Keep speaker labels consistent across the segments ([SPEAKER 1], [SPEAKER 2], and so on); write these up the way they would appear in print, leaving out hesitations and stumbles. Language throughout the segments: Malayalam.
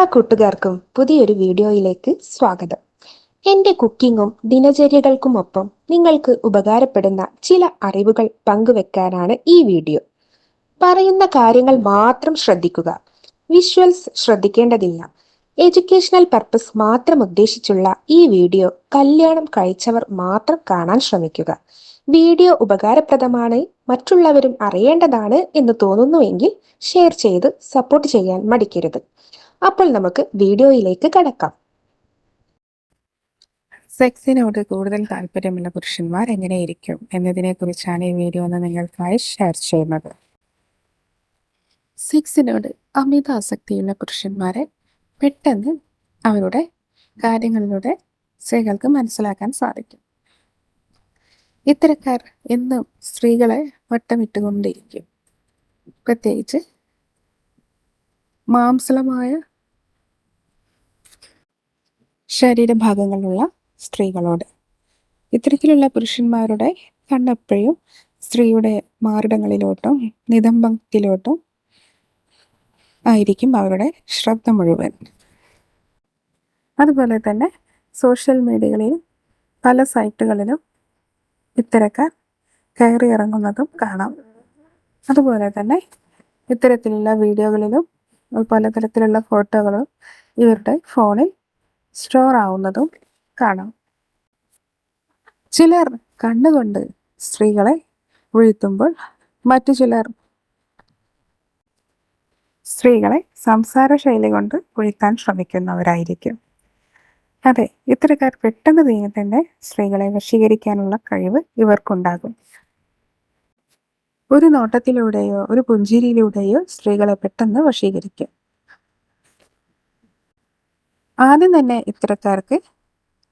[SPEAKER 1] എല്ലാ കൂട്ടുകാർക്കും പുതിയൊരു വീഡിയോയിലേക്ക് സ്വാഗതം. എൻ്റെ കുക്കിങ്ങും ദിനചര്യകൾക്കുമൊപ്പം നിങ്ങൾക്ക് ഉപകാരപ്പെടുന്ന ചില അറിവുകൾ പങ്കുവെക്കാനാണ് ഈ വീഡിയോ. പറയുന്ന കാര്യങ്ങൾ മാത്രം ശ്രദ്ധിക്കുക. വിഷ്വൽസ് ശ്രദ്ധിക്കേണ്ടതില്ല. എഡ്യൂക്കേഷണൽ പർപ്പസ് മാത്രം ഉദ്ദേശിച്ചുള്ള ഈ വീഡിയോ കല്യാണം കഴിച്ചവർ മാത്രം കാണാൻ ശ്രമിക്കുക. വീഡിയോ ഉപകാരപ്രദമാണ്, മറ്റുള്ളവരും അറിയേണ്ടതാണ് എന്ന് തോന്നുന്നുവെങ്കിൽ ഷെയർ ചെയ്ത് സപ്പോർട്ട് ചെയ്യാൻ മടിക്കരുത്. അപ്പോൾ നമുക്ക് വീഡിയോയിലേക്ക് കടക്കാം.
[SPEAKER 2] സെക്സിനോട് കൂടുതൽ താല്പര്യമുള്ള പുരുഷന്മാർ എങ്ങനെയിരിക്കും എന്നതിനെക്കുറിച്ചാണ് ഈ വീഡിയോ ഒന്ന് നിങ്ങൾക്കായി ഷെയർ ചെയ്യുന്നത്. സെക്സിനോട് അമിത ആസക്തിയുള്ള പുരുഷന്മാരെ പെട്ടെന്ന് അവരുടെ കാര്യങ്ങളിലൂടെ സ്ത്രീകൾക്ക് മനസ്സിലാക്കാൻ സാധിക്കും. ഇത്തരക്കാർ എന്നും സ്ത്രീകളെ വട്ടമിട്ടുകൊണ്ടിരിക്കും. പ്രത്യേകിച്ച് മാംസളമായ ശരീരഭാഗങ്ങളുള്ള സ്ത്രീകളോട്. ഇത്തരത്തിലുള്ള പുരുഷന്മാരുടെ കണ്ണെപ്പോഴും സ്ത്രീയുടെ മാറിടങ്ങളിലോട്ടും നിതംബത്തിലോട്ടും ആയിരിക്കും അവരുടെ ശ്രദ്ധ മുഴുവൻ. അതുപോലെ തന്നെ സോഷ്യൽ മീഡിയകളിൽ പല സൈറ്റുകളിലും ഇത്തരക്കാർ കയറി ഇറങ്ങുന്നതും കാണാം. അതുപോലെ തന്നെ ഇത്തരത്തിലുള്ള വീഡിയോകളിലും പലതരത്തിലുള്ള ഫോട്ടോകളും ഇവരുടെ ഫോണിൽ സ്റ്റോർ ആവുന്നതും കാണാം. ചിലർ കണ്ണുകൊണ്ട് സ്ത്രീകളെ വീഴ്ത്തുമ്പോൾ മറ്റു ചിലർ സ്ത്രീകളെ സംസാര ശൈലി കൊണ്ട് വീഴ്ത്താൻ ശ്രമിക്കുന്നവരായിരിക്കും. അതെ, ഇത്തരക്കാർ പെട്ടെന്ന് തന്നെ സ്ത്രീകളെ വശീകരിക്കാനുള്ള കഴിവ് ഇവർക്കുണ്ടാകും. ഒരു നോട്ടത്തിലൂടെയോ ഒരു പുഞ്ചിരിയിലൂടെയോ സ്ത്രീകളെ പെട്ടെന്ന് വശീകരിക്കും. ആദ്യം തന്നെ ഇത്തരക്കാർക്ക്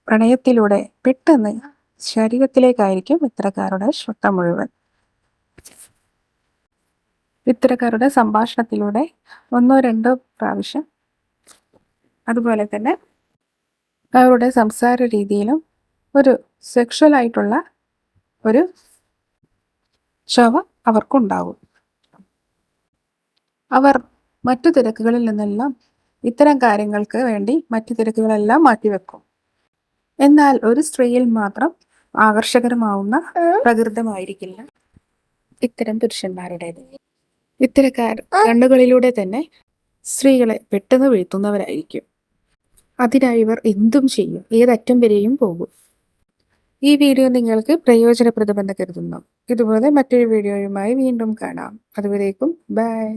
[SPEAKER 2] പ്രണയത്തിലൂടെ പെട്ടെന്ന് ശരീരത്തിലേക്കായിരിക്കും ഇത്തരക്കാരുടെ ശ്രദ്ധ മുഴുവൻ. ഇത്തരക്കാരുടെ സംഭാഷണത്തിലൂടെ 1-2 പ്രാവശ്യം, അതുപോലെ തന്നെ അവരുടെ സംസാര രീതിയിലും ഒരു സെക്ഷൽ ആയിട്ടുള്ള ഒരു ചവ അവർക്കുണ്ടാവും. അവർ മറ്റു തിരക്കുകളിൽ നിന്നെല്ലാം ഇത്തരം കാര്യങ്ങൾക്ക് വേണ്ടി മറ്റു തിരക്കുകളെല്ലാം മാറ്റിവെക്കും. എന്നാൽ ഒരു സ്ത്രീയിൽ മാത്രം ആകർഷകരമാവുന്ന പ്രകൃതമായിരിക്കില്ല ഇത്തരം പുരുഷന്മാരുടേത്. ഇത്തരക്കാർ കണ്ണുകളിലൂടെ തന്നെ സ്ത്രീകളെ പെട്ടെന്ന് വീഴ്ത്തുന്നവരായിരിക്കും. അതിനായി ഇവർ എന്തും ചെയ്യും, ഏതറ്റം വരെയും പോകും. ഈ വീഡിയോ നിങ്ങൾക്ക് പ്രയോജനപ്രദമെന്ന് കരുതുന്നു. ഇതുപോലെ മറ്റൊരു വീഡിയോയുമായി വീണ്ടും കാണാം. അതുവരേക്കും ബൈ.